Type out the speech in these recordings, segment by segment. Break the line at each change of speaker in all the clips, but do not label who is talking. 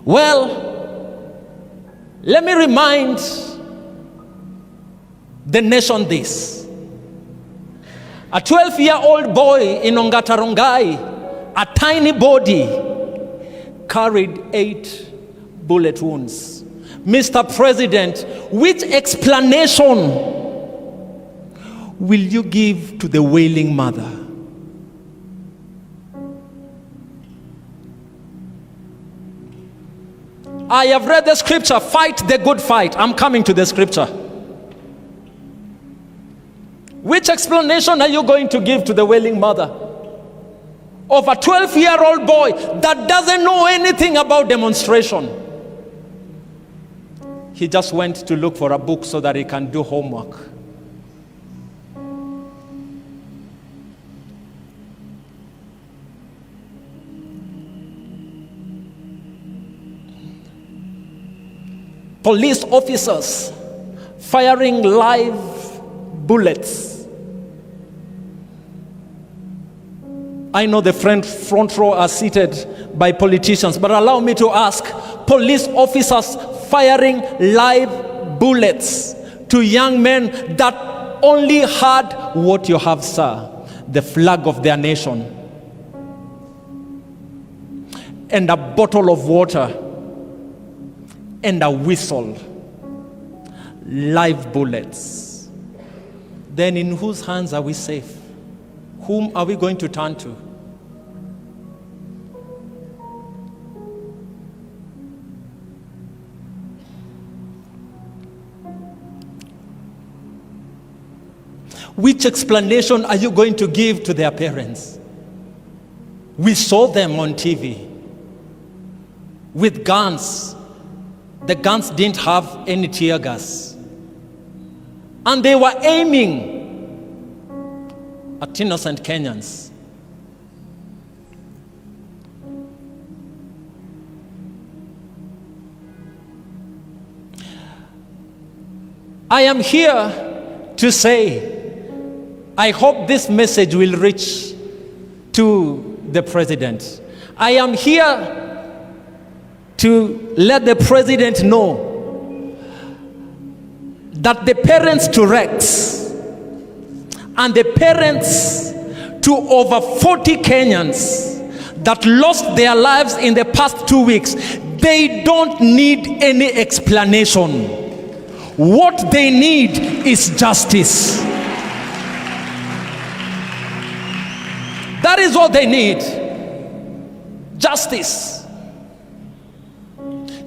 Well, let me remind the nation this. A 12-year-old boy in Ongatarongai, a tiny body, carried 8 bullet wounds. Mr. President, which explanation will you give to the wailing mother? I have read the scripture, fight the good fight. I'm coming to the scripture. Which explanation are you going to give to the wailing mother of a 12-year-old boy that doesn't know anything about demonstration? He just went to look for a book so that he can do homework. Police officers firing live bullets. I know the front row are seated by politicians, but allow me to ask, police officers firing live bullets to young men that only had what you have, sir, the flag of their nation and a bottle of water and a whistle, live bullets. Then in whose hands are we safe? Whom are we going to turn to? Which explanation are you going to give to their parents? We saw them on TV with guns. The guns didn't have any tear gas. And they were aiming at innocent Kenyans. I am here to say, I hope this message will reach to the president. I am here to let the president know that the parents to Rex and the parents to over 40 Kenyans that lost their lives in the past 2 weeks, they don't need any explanation. What they need is justice. That is what they need. Justice.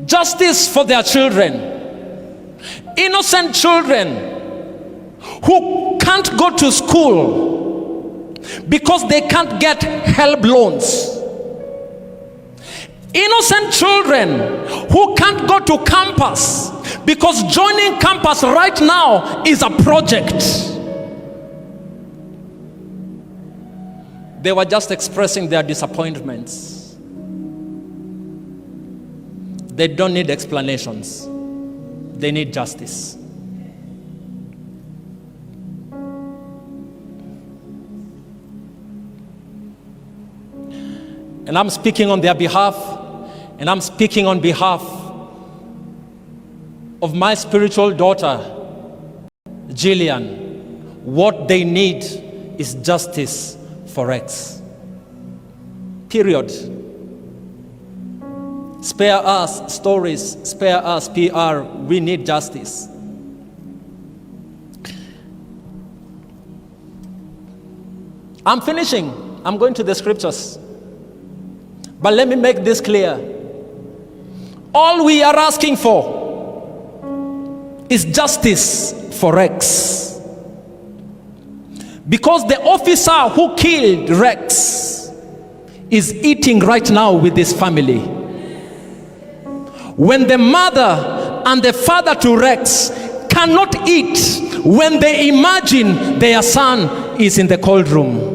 Justice for their children. Innocent children who can't go to school because they can't get HELP loans. Innocent children who can't go to campus because joining campus right now is a project. They were just expressing their disappointments. They don't need explanations. They need justice. And I'm speaking on their behalf, and I'm speaking on behalf of my spiritual daughter, Jillian. What they need is justice for Rex. Period. Spare us stories, spare us PR. We need justice. I'm finishing. I'm going to the scriptures. But let me make this clear. All we are asking for is justice for Rex. Because the officer who killed Rex is eating right now with his family. When the mother and the father to Rex cannot eat when they imagine their son is in the cold room.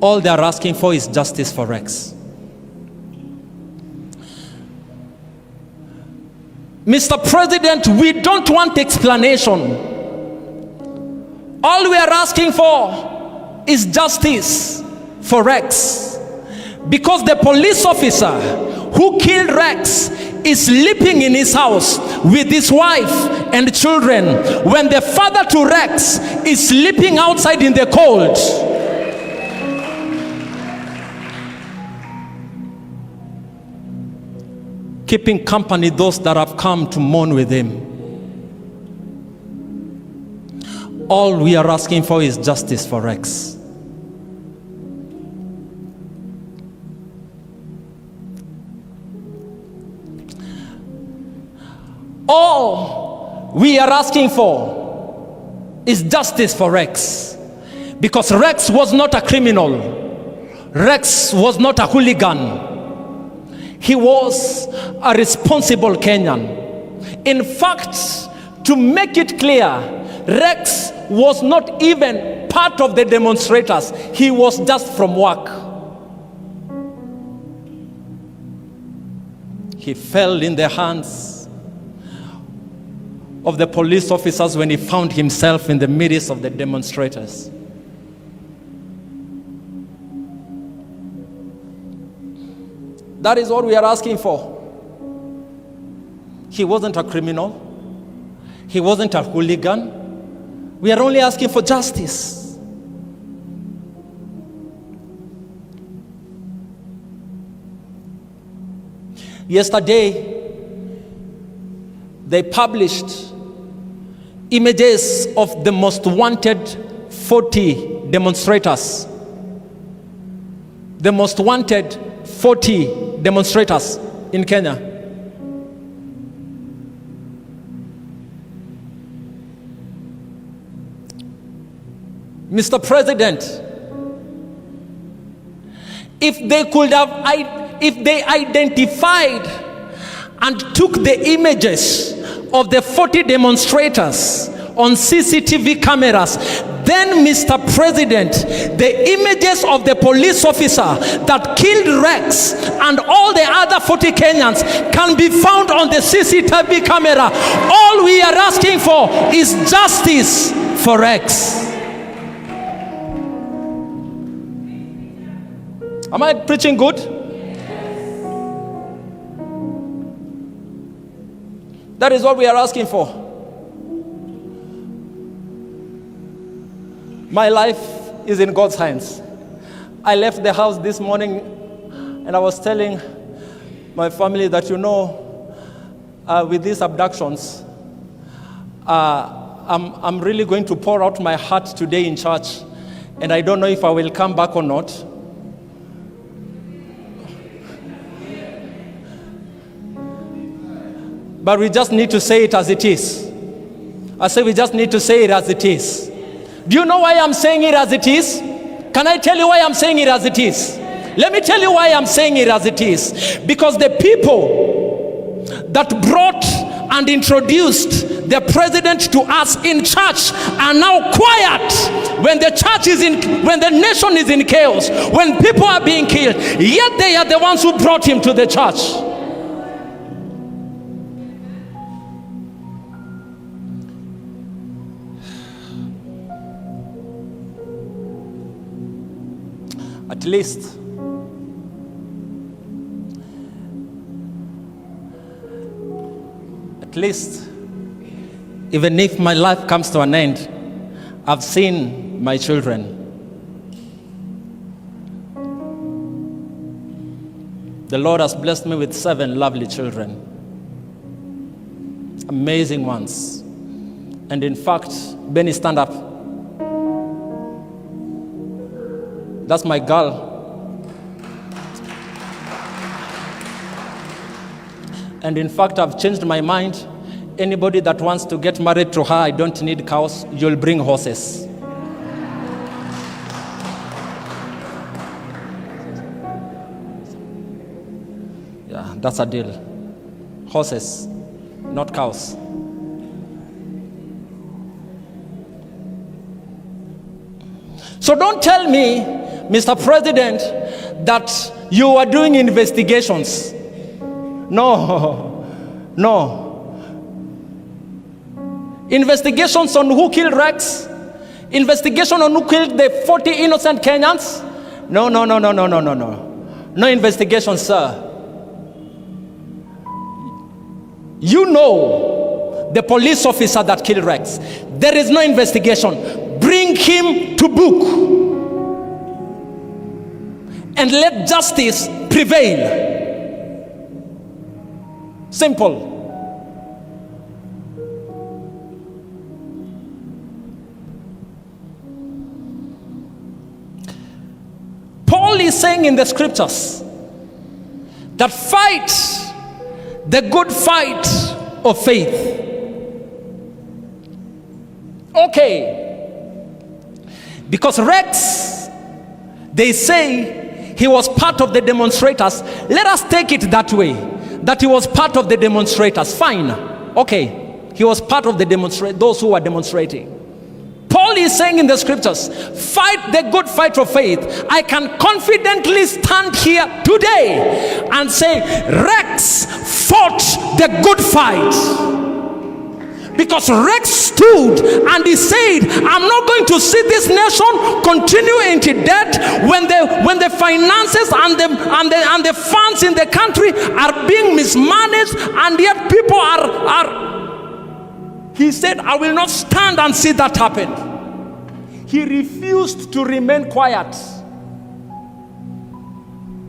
All they are asking for is justice for Rex. Mr. President, we don't want explanation. All we are asking for is justice for Rex. Because the police officer who killed Rex is sleeping in his house with his wife and children, when the father to Rex is sleeping outside in the cold. Keeping company those that have come to mourn with him. All we are asking for is justice for Rex. All we are asking for is justice for Rex. Because Rex was not a criminal. Rex was not a hooligan. He was a responsible Kenyan. In fact, to make it clear, Rex was not even part of the demonstrators. He was just from work. He fell in the hands of the police officers when he found himself in the midst of the demonstrators. That is what we are asking for. He wasn't a criminal. He wasn't a hooligan. We are only asking for justice. Yesterday, they published images of the most wanted 40 demonstrators. The most wanted 40 demonstrators in Kenya. Mr. President, if they identified and took the images of the 40 demonstrators on CCTV cameras, then, Mr. President, the images of the police officer that killed Rex and all the other 40 Kenyans can be found on the CCTV camera. All we are asking for is justice for Rex. Am I preaching good? That is what we are asking for. My life is in God's hands. I left the house this morning and I was telling my family that, with these abductions, I'm really going to pour out my heart today in church, and I don't know if I will come back or not. But we just need to say it as it is. I say we just need to say it as it is. Do you know why I'm saying it as it is? Can I tell you why I'm saying it as it is? Let me tell you why I'm saying it as it is. Because the people that brought and introduced the president to us in church are now quiet when the nation is in chaos, when people are being killed. Yet they are the ones who brought him to the church. At least, even if my life comes to an end, I've seen my children. The Lord has blessed me with 7 lovely children. Amazing ones. And in fact, Benny, stand up. That's my girl. And in fact, I've changed my mind. Anybody that wants to get married to her, I don't need cows, you'll bring horses. Yeah, that's a deal. Horses, not cows. So don't tell me, Mr. President, that you are doing investigations. No. Investigations on who killed Rex? Investigation on who killed the 40 innocent Kenyans? No. No investigation, sir. You know the police officer that killed Rex. There is no investigation. Bring him to book and let justice prevail. Simple. Paul is saying in the scriptures that fight the good fight of faith. Okay. Because Rex, they say he was part of the demonstrators. Let us take it that way, that he was part of the demonstrators. Fine. Okay. He was part of the those who were demonstrating. Paul is saying in the scriptures, fight the good fight of faith. I can confidently stand here today and say, Rex fought the good fight. Because Rex stood and he said, I'm not going to see this nation continue into debt when the finances and the funds in the country are being mismanaged, and yet people are. He said, I will not stand and see that happen. He refused to remain quiet.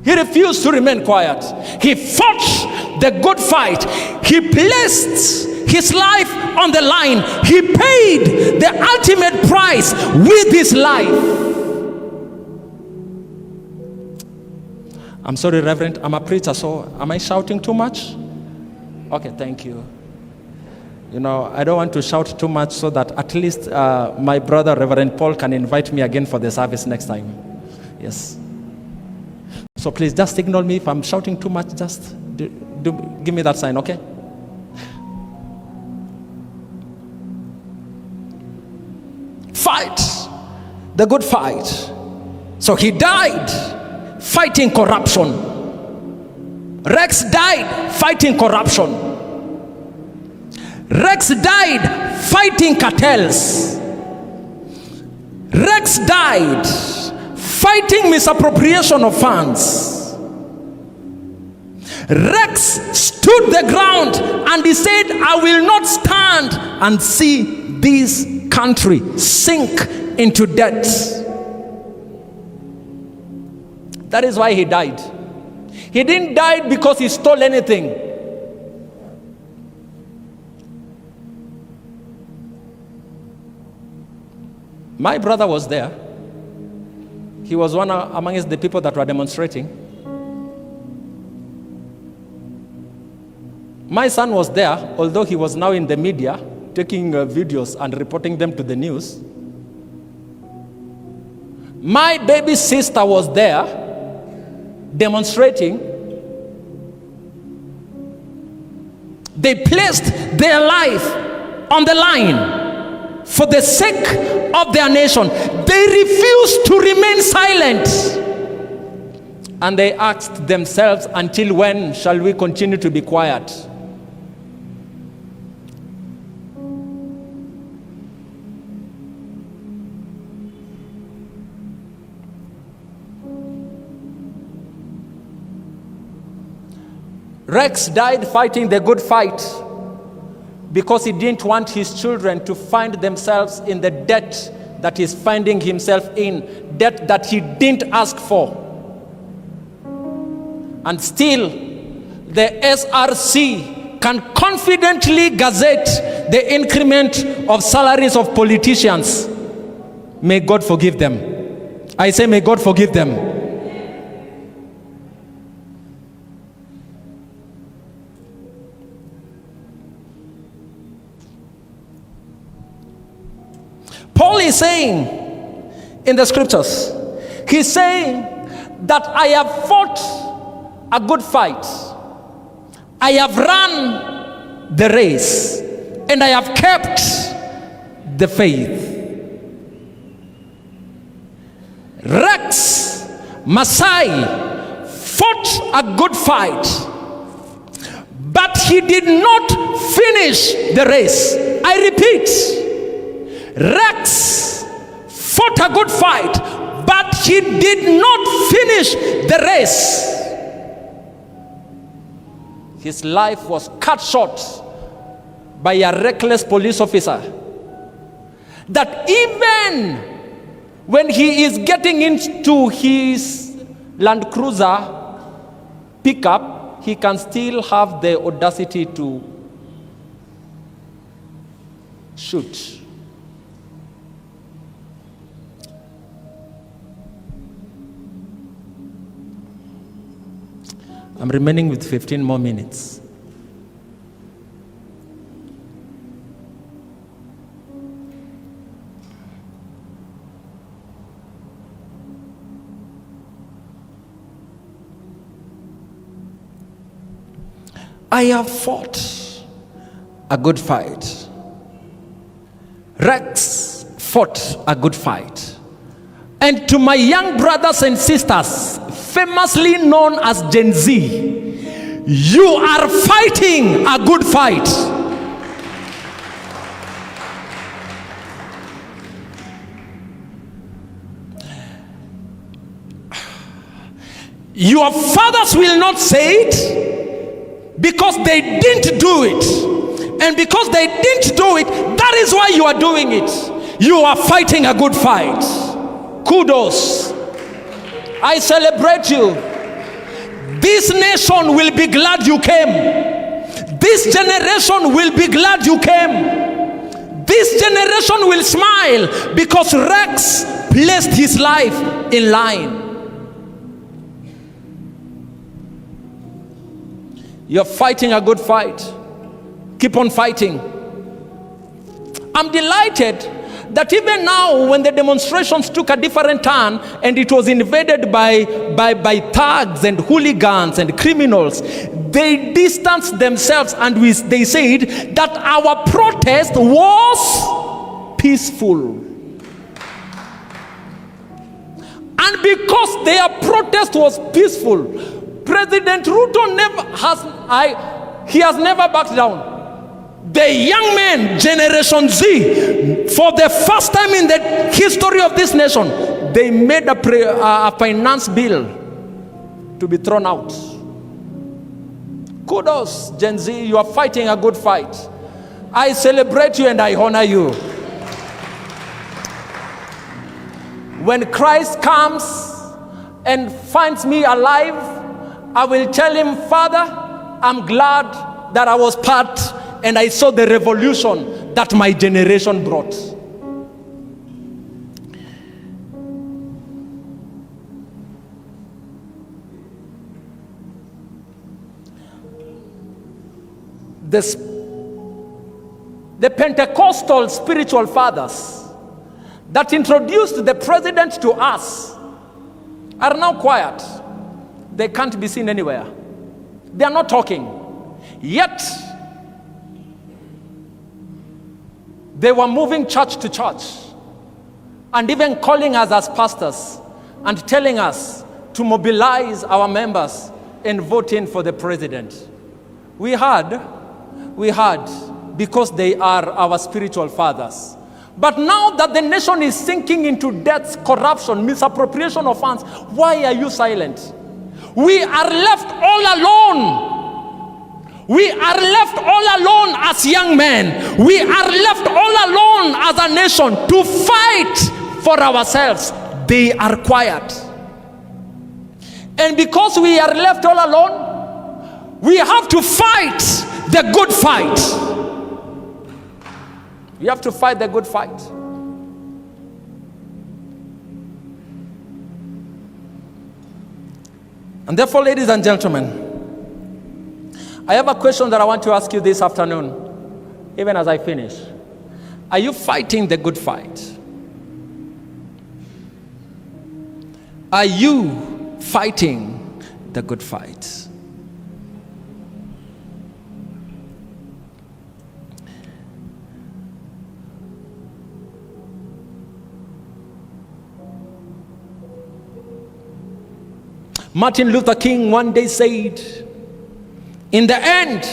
He refused to remain quiet. He fought the good fight. He placed his life on the line. He paid the ultimate price with his life. I'm sorry, Reverend. I'm a preacher, so am I shouting too much? Okay, thank you. You know, I don't want to shout too much so that at least my brother, Reverend Paul, can invite me again for the service next time. Yes. So please just signal me if I'm shouting too much. Just give me that sign, okay? Fight the good fight. So he died fighting corruption. Rex died fighting corruption. Rex died fighting cartels. Rex died fighting misappropriation of funds. Rex stood the ground and he said, I will not stand and see this country sink into debt. That is why he died. He didn't die because he stole anything. My brother was there. He was one amongst the people that were demonstrating. My son was there, although he was now in the media, taking videos and reporting them to the news. My baby sister was there, demonstrating. They placed their life on the line for the sake of their nation. They refused to remain silent. And they asked themselves, until when shall we continue to be quiet? Rex died fighting the good fight because he didn't want his children to find themselves in the debt that he's finding himself in, debt that he didn't ask for. And still, the SRC can confidently gazette the increment of salaries of politicians. May God forgive them. I say, may God forgive them. Paul is saying in the scriptures, he's saying that I have fought a good fight. I have run the race and I have kept the faith. Rex Masai fought a good fight, but he did not finish the race. I repeat, Rex fought a good fight, but he did not finish the race. his life was cut short by a reckless police officer. That even when he is getting into his Land Cruiser pickup, he can still have the audacity to shoot. I'm remaining with 15 more minutes. I have fought a good fight. Rex fought a good fight. And to my young brothers and sisters, famously known as Gen Z, you are fighting a good fight. Your fathers will not say it because they didn't do it. And because they didn't do it, that is why you are doing it. You are fighting a good fight. Kudos. I celebrate you. This nation will be glad you came. This generation will be glad you came. This generation will smile because Rex placed his life in line. You're fighting a good fight. Keep on fighting. I'm delighted that even now, when the demonstrations took a different turn and it was invaded by thugs and hooligans and criminals, they distanced themselves and they said that our protest was peaceful. And because their protest was peaceful, President Ruto has never backed down. The young men, Generation Z, for the first time in the history of this nation, they made a finance bill to be thrown out. Kudos, Gen Z, you are fighting a good fight. I celebrate you and I honor you. When Christ comes and finds me alive, I will tell him, Father, I'm glad that I was part and I saw the revolution that my generation brought. The Pentecostal spiritual fathers that introduced the president to us are now quiet. They can't be seen anywhere. They are not talking. Yet, they were moving church to church and even calling us as pastors and telling us to mobilize our members and vote in for the president. We heard because they are our spiritual fathers. But now that the nation is sinking into debts, corruption, misappropriation of funds, why are you silent? We are left all alone. We are left all alone as young men. We are left all alone as a nation to fight for ourselves. They are quiet. And because we are left all alone, we have to fight the good fight. We have to fight the good fight. And therefore, ladies and gentlemen, I have a question that I want to ask you this afternoon, even as I finish. Are you fighting the good fight? Are you fighting the good fight? Martin Luther King one day said, "In the end,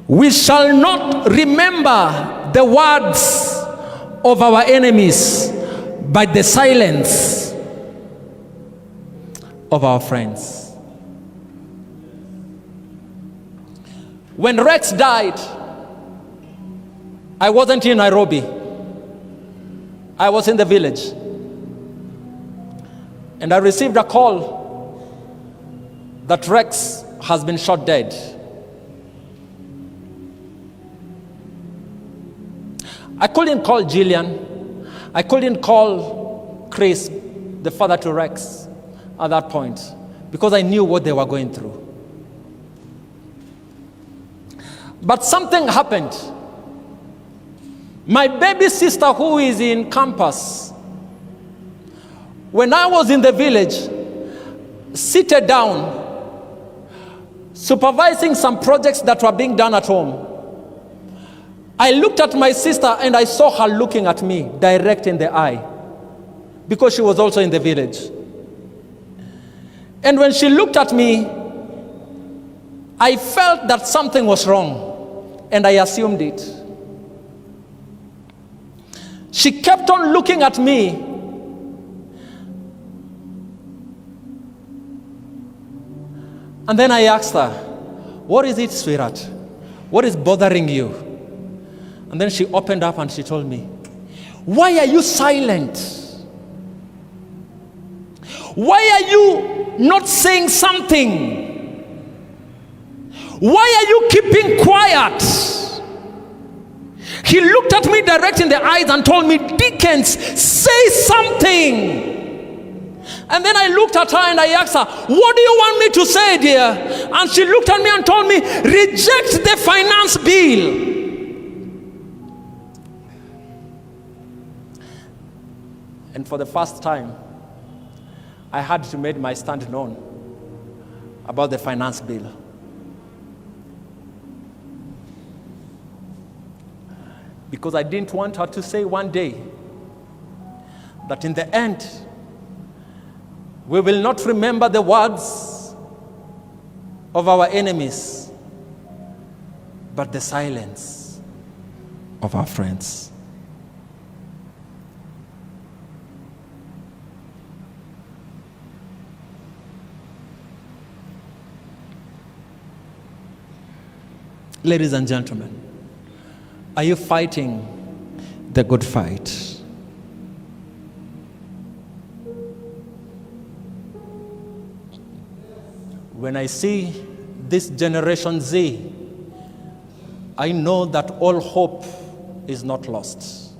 we shall not remember the words of our enemies, but the silence of our friends." When Rex died, I wasn't in Nairobi. I was in the village. And I received a call that Rex has been shot dead. I couldn't call Jillian. I couldn't call Chris, the father to Rex, at that point, because I knew what they were going through. But something happened. My baby sister, who is in campus, when I was in the village, seated down, supervising some projects that were being done at home, I looked at my sister and I saw her looking at me direct in the eye, because she was also in the village. And when she looked at me, I felt that something was wrong, and I assumed it. She kept on looking at me. And then I asked her, "What is it, sweetheart? What is bothering you?" And then she opened up and she told me, "Why are you silent? Why are you not saying something? Why are you keeping quiet?" He looked at me direct in the eyes and told me, "Dickens, say something." And then I looked at her and I asked her, "What do you want me to say, dear?" And she looked at me and told me, "Reject the finance bill." And for the first time, I had to make my stand known about the finance bill. Because I didn't want her to say one day that in the end, we will not remember the words of our enemies, but the silence of our friends. Ladies and gentlemen, are you fighting the good fight? When I see this Generation Z, I know that all hope is not lost.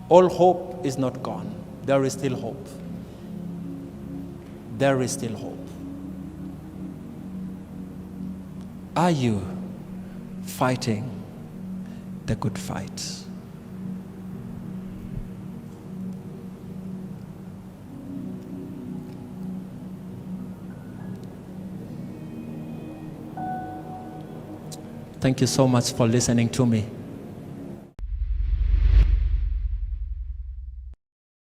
All hope is not gone. There is still hope. There is still hope. Are you fighting the good fight? Thank you so much for listening to me.